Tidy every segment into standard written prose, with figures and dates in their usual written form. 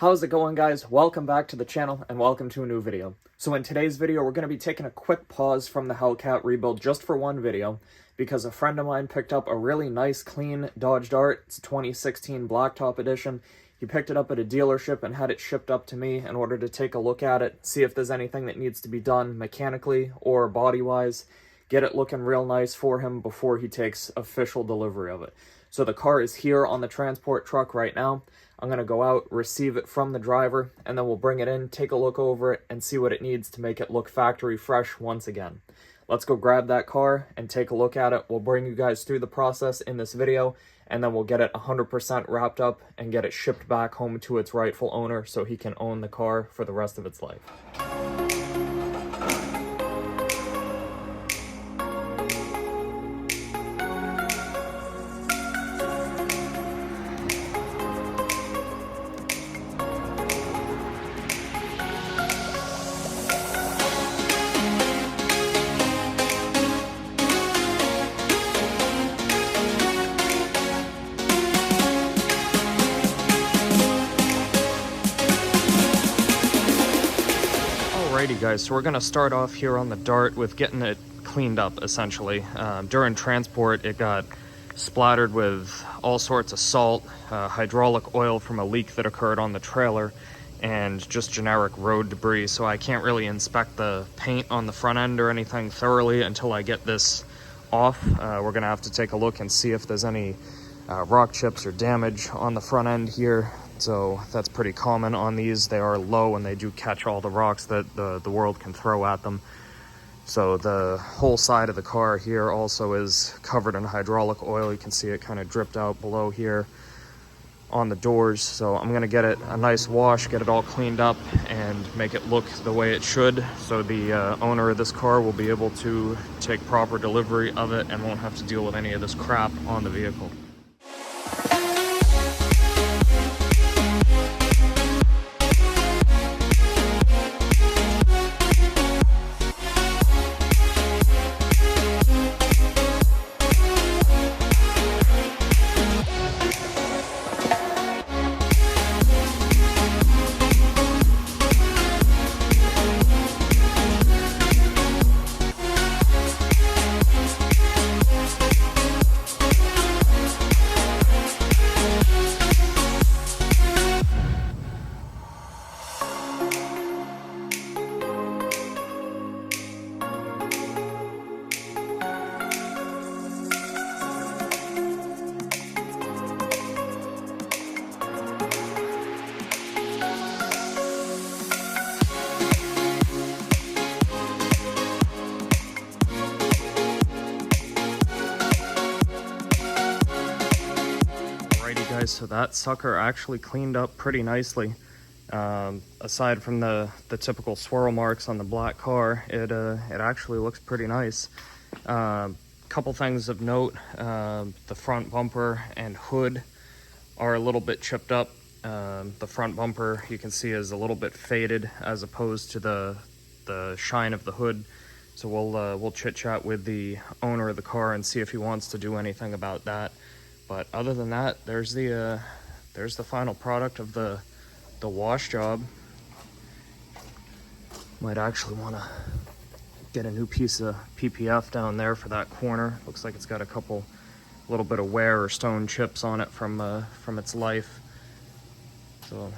How's it going, guys? Welcome back to the channel and welcome to a new video. So in today's video, we're going to be taking a quick pause from the Hellcat rebuild just for one video because a friend of mine picked up a really nice, clean Dodge Dart. It's a 2016 Blacktop edition. He picked it up at a dealership and had it shipped up to me in order to take a look at it, see if there's anything that needs to be done mechanically or body-wise, get it looking real nice for him before he takes official delivery of it. So the car is here on the transport truck right now. I'm going to go out, receive it from the driver, and then we'll bring it in, take a look over it, and see what it needs to make it look factory fresh once again. Let's go grab that car and take a look at it. We'll bring you guys through the process in this video, and then we'll get it 100% wrapped up and get it shipped back home to its rightful owner so he can own the car for the rest of its life. Alrighty guys, so we're going to start off here on the Dart with getting it cleaned up essentially. During transport it got splattered with all sorts of salt, hydraulic oil from a leak that occurred on the trailer, and just generic road debris, so I can't really inspect the paint on the front end or anything thoroughly until I get this off. We're going to have to take a look and see if there's any rock chips or damage on the front end here. So that's pretty common on these. They are low and they do catch all the rocks that the world can throw at them. So the whole side of the car here also is covered in hydraulic oil. You can see it kind of dripped out below here on the doors. So I'm going to get it a nice wash, get it all cleaned up, and make it look the way it should. So the owner of this car will be able to take proper delivery of it and won't have to deal with any of this crap on the vehicle. So that sucker actually cleaned up pretty nicely. Aside from the typical swirl marks on the black car, it actually looks pretty nice. Couple things of note: the front bumper and hood are a little bit chipped up. The front bumper, you can see, is a little bit faded as opposed to the shine of the hood. So we'll chit chat with the owner of the car and see if he wants to do anything about that. But other than that, there's the final product of the wash job. Might actually want to get a new piece of PPF down there for that corner. Looks like it's got a little bit of wear or stone chips on it from its life. So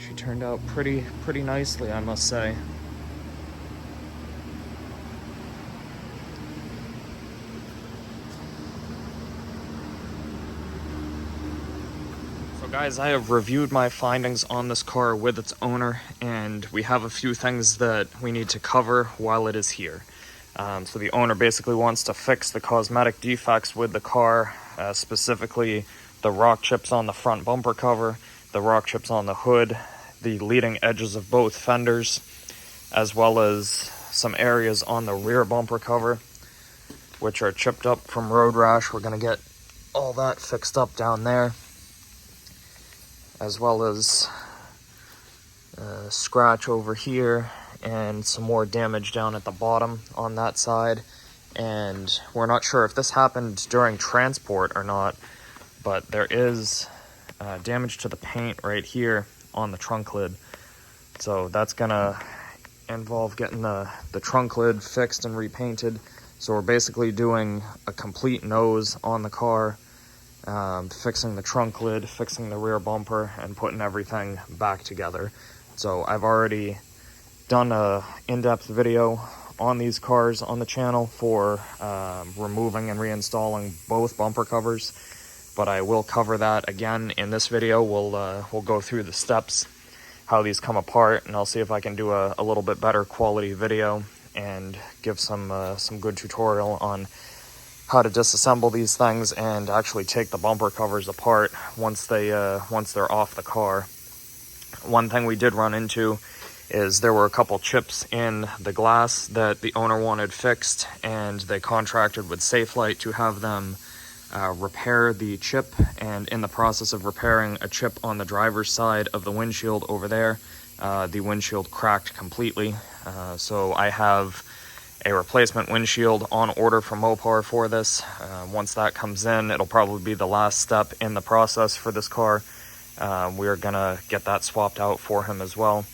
she turned out pretty nicely, I must say. Guys, I have reviewed my findings on this car with its owner, and we have a few things that we need to cover while it is here. So the owner basically wants to fix the cosmetic defects with the car, specifically the rock chips on the front bumper cover, the rock chips on the hood, the leading edges of both fenders, as well as some areas on the rear bumper cover, which are chipped up from road rash. We're going to get all that fixed up down there, as well as a scratch over here and some more damage down at the bottom on that side. And we're not sure if this happened during transport or not, but there is damage to the paint right here on the trunk lid. So that's gonna involve getting the trunk lid fixed and repainted. So we're basically doing a complete nose on the car, fixing the trunk lid, fixing the rear bumper, and putting everything back together. So I've already done a in-depth video on these cars on the channel for removing and reinstalling both bumper covers, but I will cover that again in this video. We'll go through the steps, how these come apart, and I'll see if I can do a little bit better quality video and give some good tutorial on how to disassemble these things and actually take the bumper covers apart once they're off the car. One thing we did run into is there were a couple chips in the glass that the owner wanted fixed, and they contracted with Safelite to have them repair the chip. And in the process of repairing a chip on the driver's side of the windshield over there, the windshield cracked completely. So I have a replacement windshield on order from Mopar for this. Once that comes in, it'll probably be the last step in the process for this car. We're gonna get that swapped out for him as well.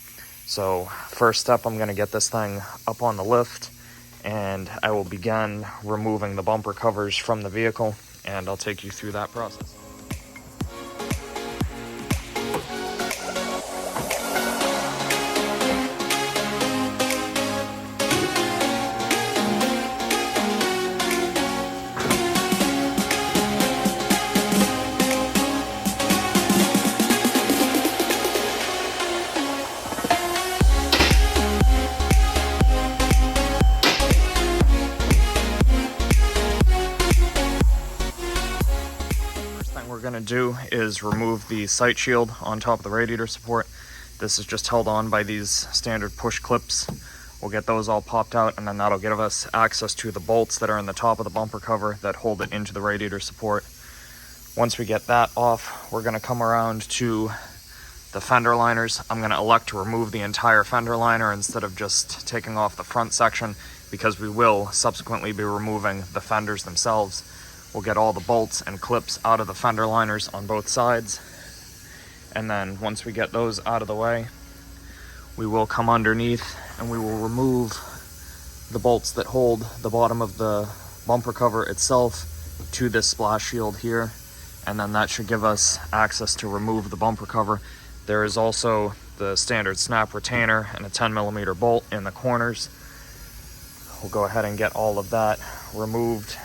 So first step, I'm gonna get this thing up on the lift, and I will begin removing the bumper covers from the vehicle, and I'll take you through that process. Going to do is remove the sight shield on top of the radiator support. This is just held on by these standard push clips. We'll get those all popped out, and then that'll give us access to the bolts that are in the top of the bumper cover that hold it into the radiator support. Once we get that off, we're going to come around to the fender liners. I'm going to elect to remove the entire fender liner instead of just taking off the front section, because we will subsequently be removing the fenders themselves. We'll get all the bolts and clips out of the fender liners on both sides. And then once we get those out of the way, we will come underneath and we will remove the bolts that hold the bottom of the bumper cover itself to this splash shield here. And then that should give us access to remove the bumper cover. There is also the standard snap retainer and a 10mm bolt in the corners. We'll go ahead and get all of that removed.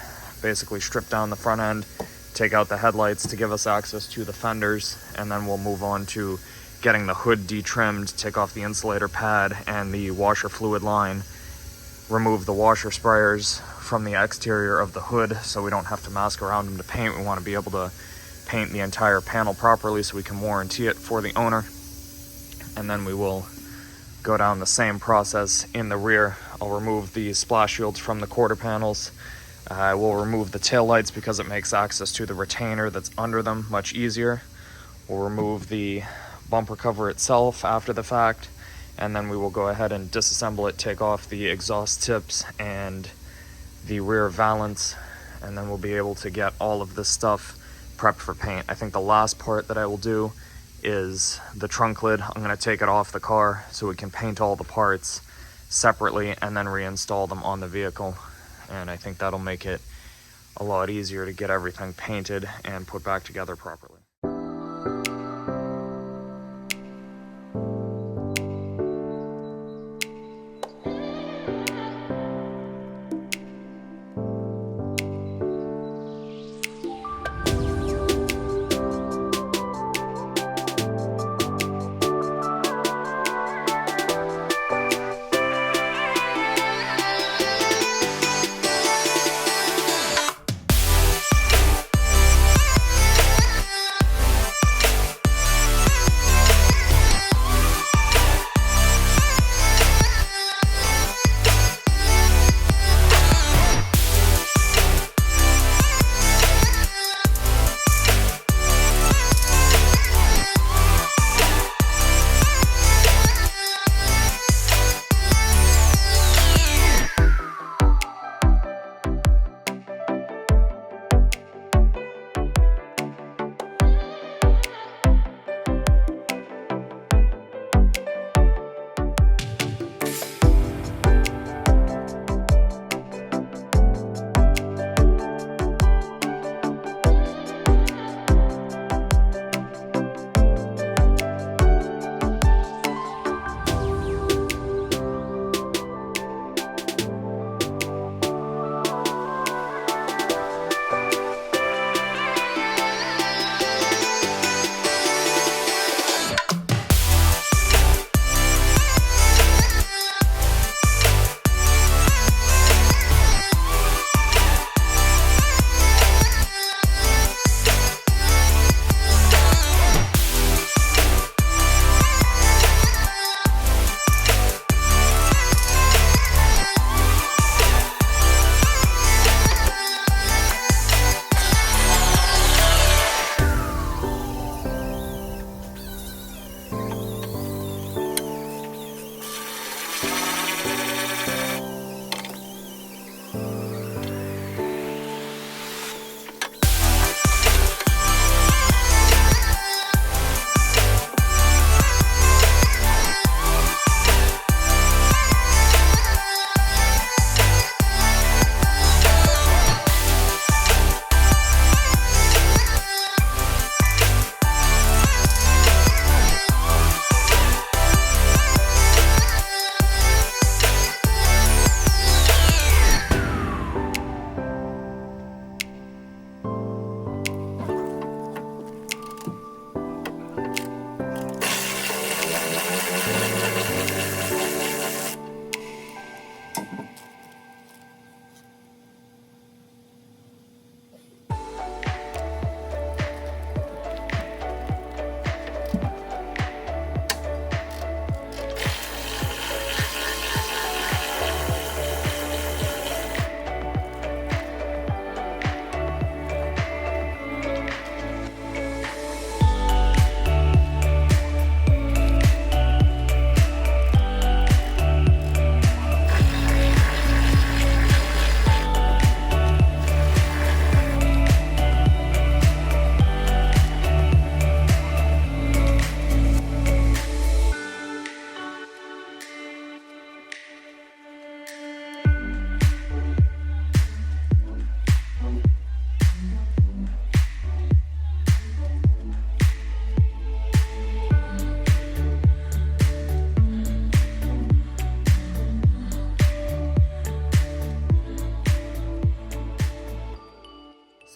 Basically strip down the front end, take out the headlights to give us access to the fenders, and then we'll move on to getting the hood detrimmed, take off the insulator pad and the washer fluid line, remove the washer sprayers from the exterior of the hood so we don't have to mask around them to paint. We want to be able to paint the entire panel properly so we can warranty it for the owner. And then we will go down the same process in the rear. I'll remove the splash shields from the quarter panels. I will remove the tail lights because it makes access to the retainer that's under them much easier. We'll remove the bumper cover itself after the fact, and then we will go ahead and disassemble it, take off the exhaust tips and the rear valance, and then we'll be able to get all of this stuff prepped for paint. I think the last part that I will do is the trunk lid. I'm going to take it off the car so we can paint all the parts separately and then reinstall them on the vehicle. And I think that'll make it a lot easier to get everything painted and put back together properly.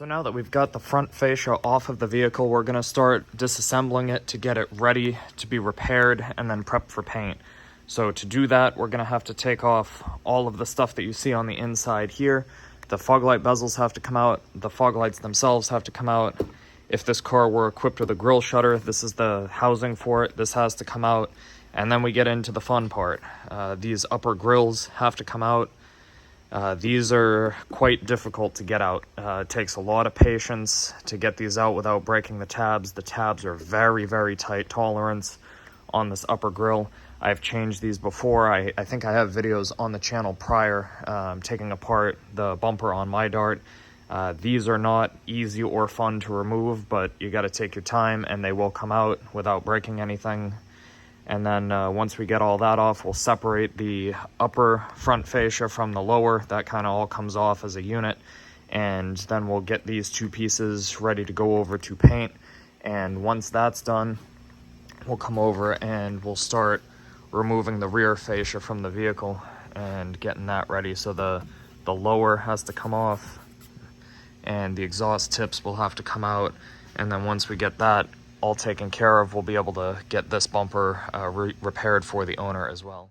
So now that we've got the front fascia off of the vehicle, we're going to start disassembling it to get it ready to be repaired and then prepped for paint. So to do that, we're going to have to take off all of the stuff that you see on the inside here. The fog light bezels have to come out. The fog lights themselves have to come out. If this car were equipped with a grille shutter, this is the housing for it. This has to come out. And then we get into the fun part. These upper grills have to come out. These are quite difficult to get out. It takes a lot of patience to get these out without breaking the tabs. The tabs are very, very tight tolerance on this upper grill. I've changed these before. I think I have videos on the channel prior taking apart the bumper on my Dart. These are not easy or fun to remove, but you got to take your time and they will come out without breaking anything. And then once we get all that off, we'll separate the upper front fascia from the lower. That kind of all comes off as a unit. And then we'll get these two pieces ready to go over to paint. And once that's done, we'll come over and we'll start removing the rear fascia from the vehicle and getting that ready. So the lower has to come off and the exhaust tips will have to come out. And then once we get that all taken care of, we'll be able to get this bumper repaired for the owner as well.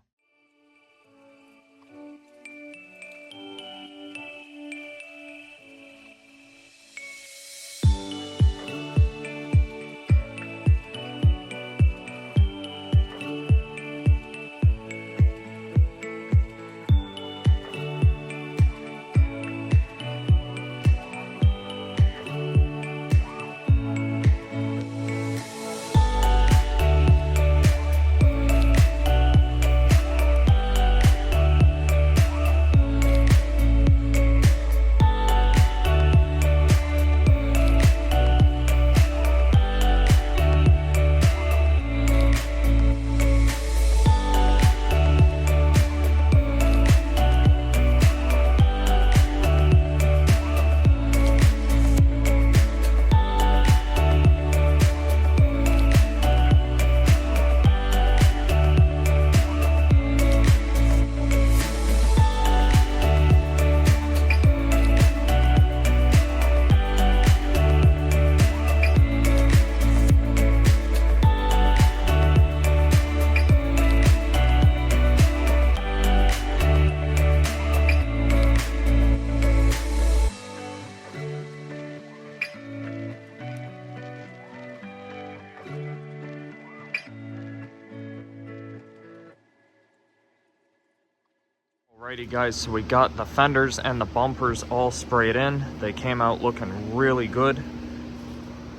Alrighty guys, so we got the fenders and the bumpers all sprayed in. They came out looking really good.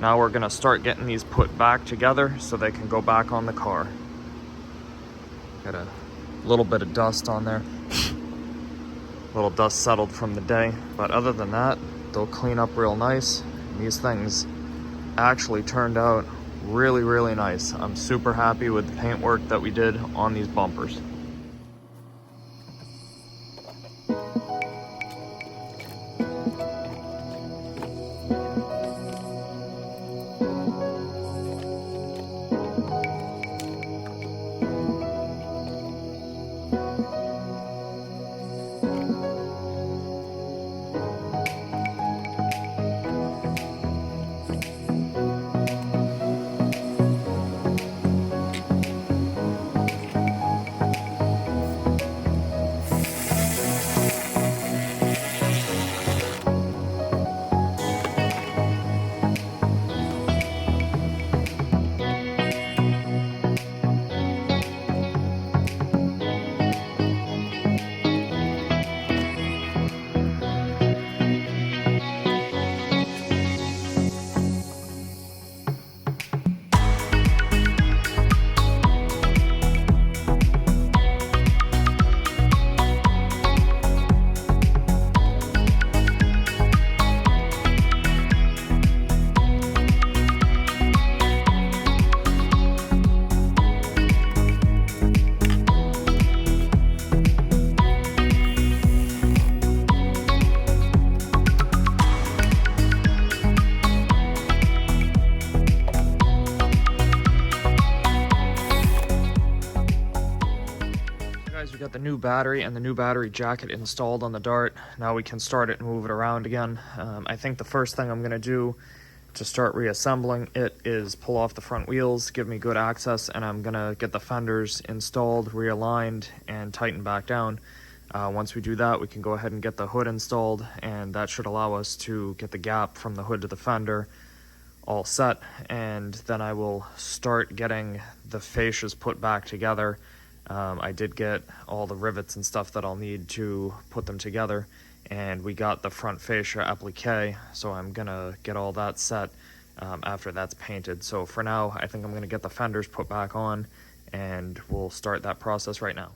Now we're gonna start getting these put back together so they can go back on the car. Got a little bit of dust on there. A little dust settled from the day, but other than that, they'll clean up real nice. And these things actually turned out really, really nice. I'm super happy with the paint work that we did on these bumpers. We got the new battery and the new battery jacket installed on the Dart. Now we can start it and move it around again. I think the first thing I'm going to do to start reassembling it is pull off the front wheels, give me good access, and I'm going to get the fenders installed, realigned, and tightened back down. Once we do that, we can go ahead and get the hood installed, and that should allow us to get the gap from the hood to the fender all set. And then I will start getting the fascias put back together. I did get all the rivets and stuff that I'll need to put them together, and we got the front fascia applique, so I'm gonna get all that set after that's painted. So for now, I think I'm gonna get the fenders put back on, and we'll start that process right now.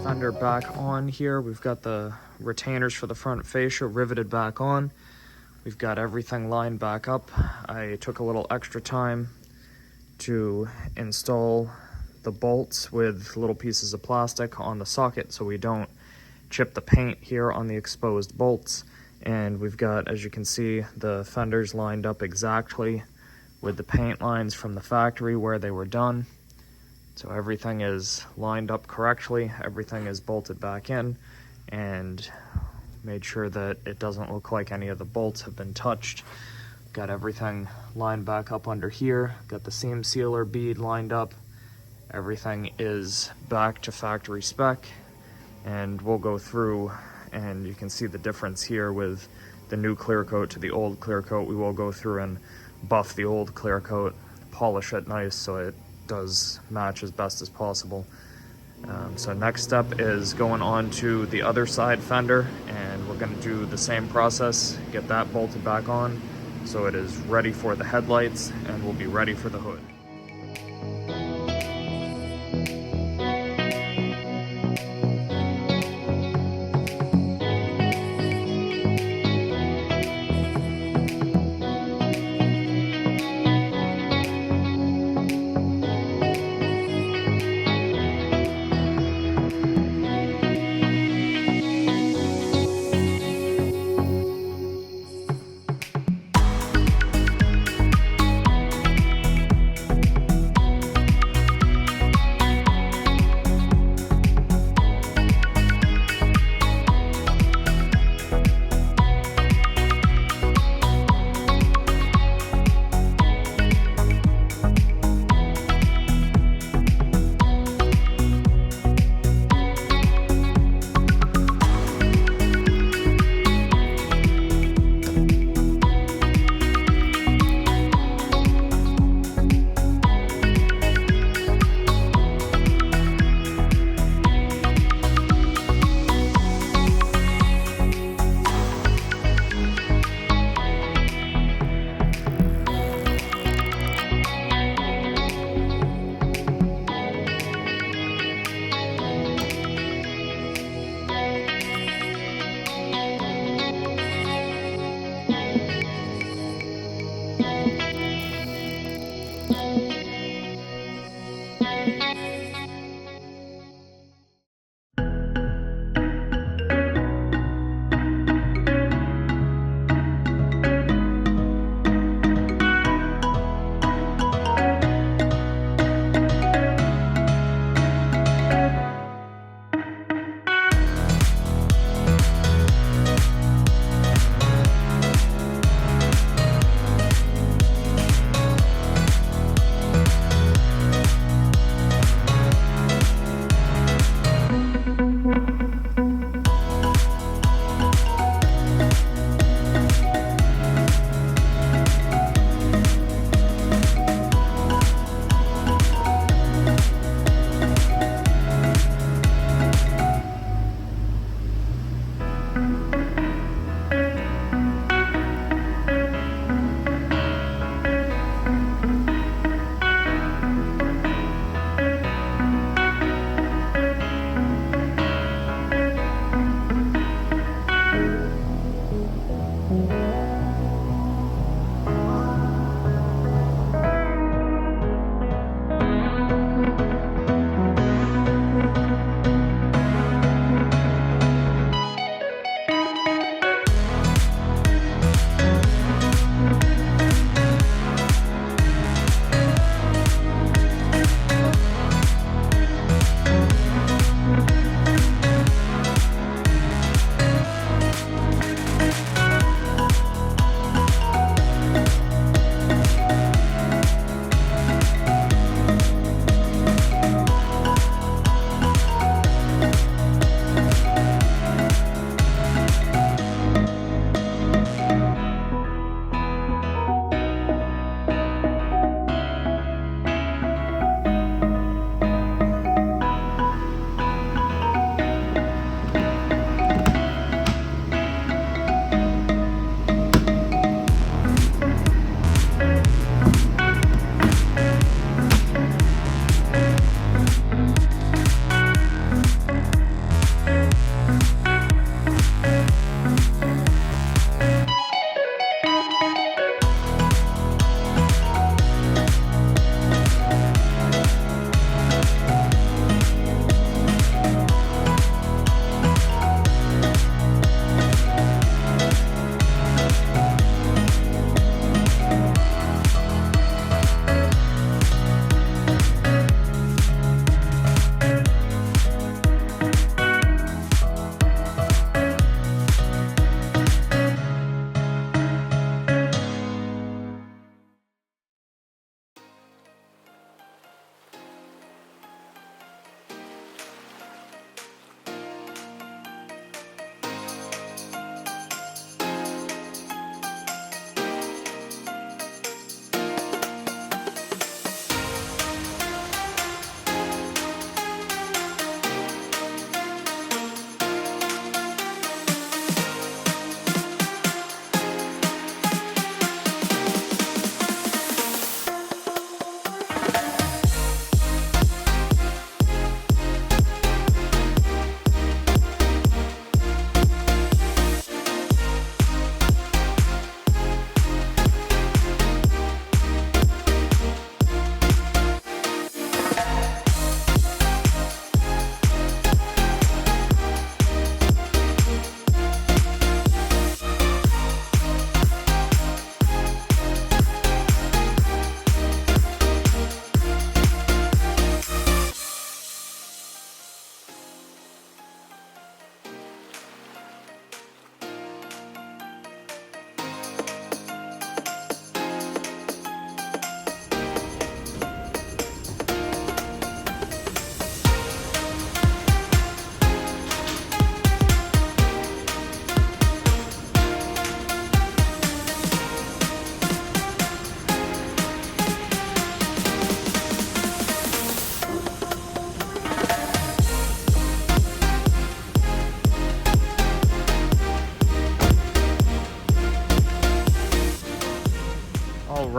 Fender back on here. We've got the retainers for the front fascia riveted back on. We've got everything lined back up. I took a little extra time to install the bolts with little pieces of plastic on the socket so we don't chip the paint here on the exposed bolts. And we've got, as you can see, the fenders lined up exactly with the paint lines from the factory where they were done. So everything is lined up correctly, everything is bolted back in, and made sure that it doesn't look like any of the bolts have been touched. Got everything lined back up under here, got the seam sealer bead lined up. Everything is back to factory spec, and we'll go through, and you can see the difference here with the new clear coat to the old clear coat. We will go through and buff the old clear coat, polish it nice so it does match as best as possible. So next step is going on to the other side fender, and we're going to do the same process, get that bolted back on so it is ready for the headlights and will be ready for the hood.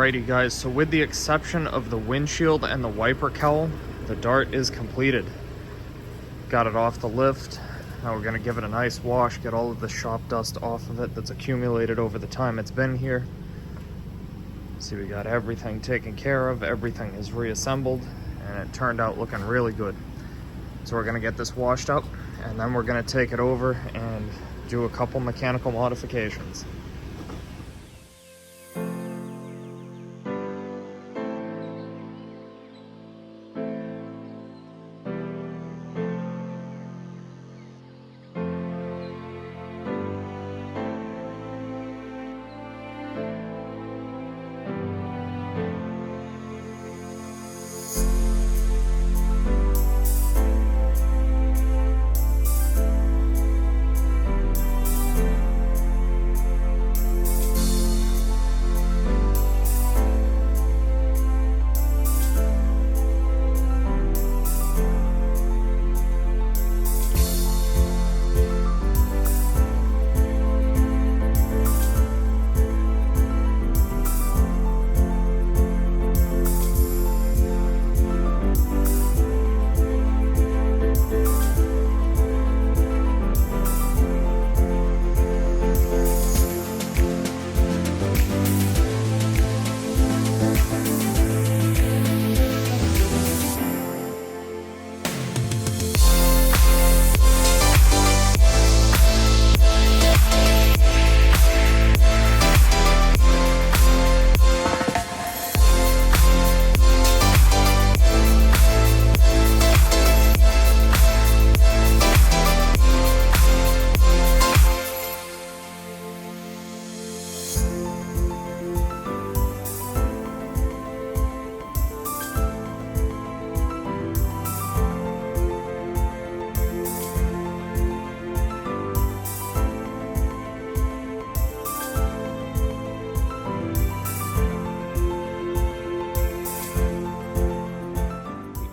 Alrighty guys, so with the exception of the windshield and the wiper cowl, the Dart is completed. Got it off the lift. Now we're gonna give it a nice wash, get all of the shop dust off of it that's accumulated over the time it's been here. See, we got everything taken care of, everything is reassembled, and it turned out looking really good. So we're gonna get this washed up, and then we're gonna take it over and do a couple mechanical modifications.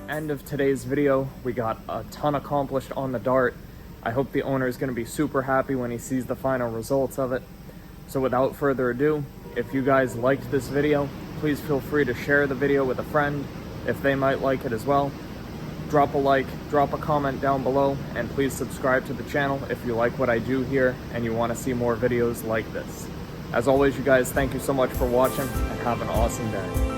End of today's video. We got a ton accomplished on the Dart. I hope the owner is going to be super happy when he sees the final results of it. So without further ado, if you guys liked this video, please feel free to share the video with a friend if they might like it as well. Drop a like, drop a comment down below, and please subscribe to the channel if you like what I do here and you want to see more videos like this. As always, you guys, thank you so much for watching and have an awesome day.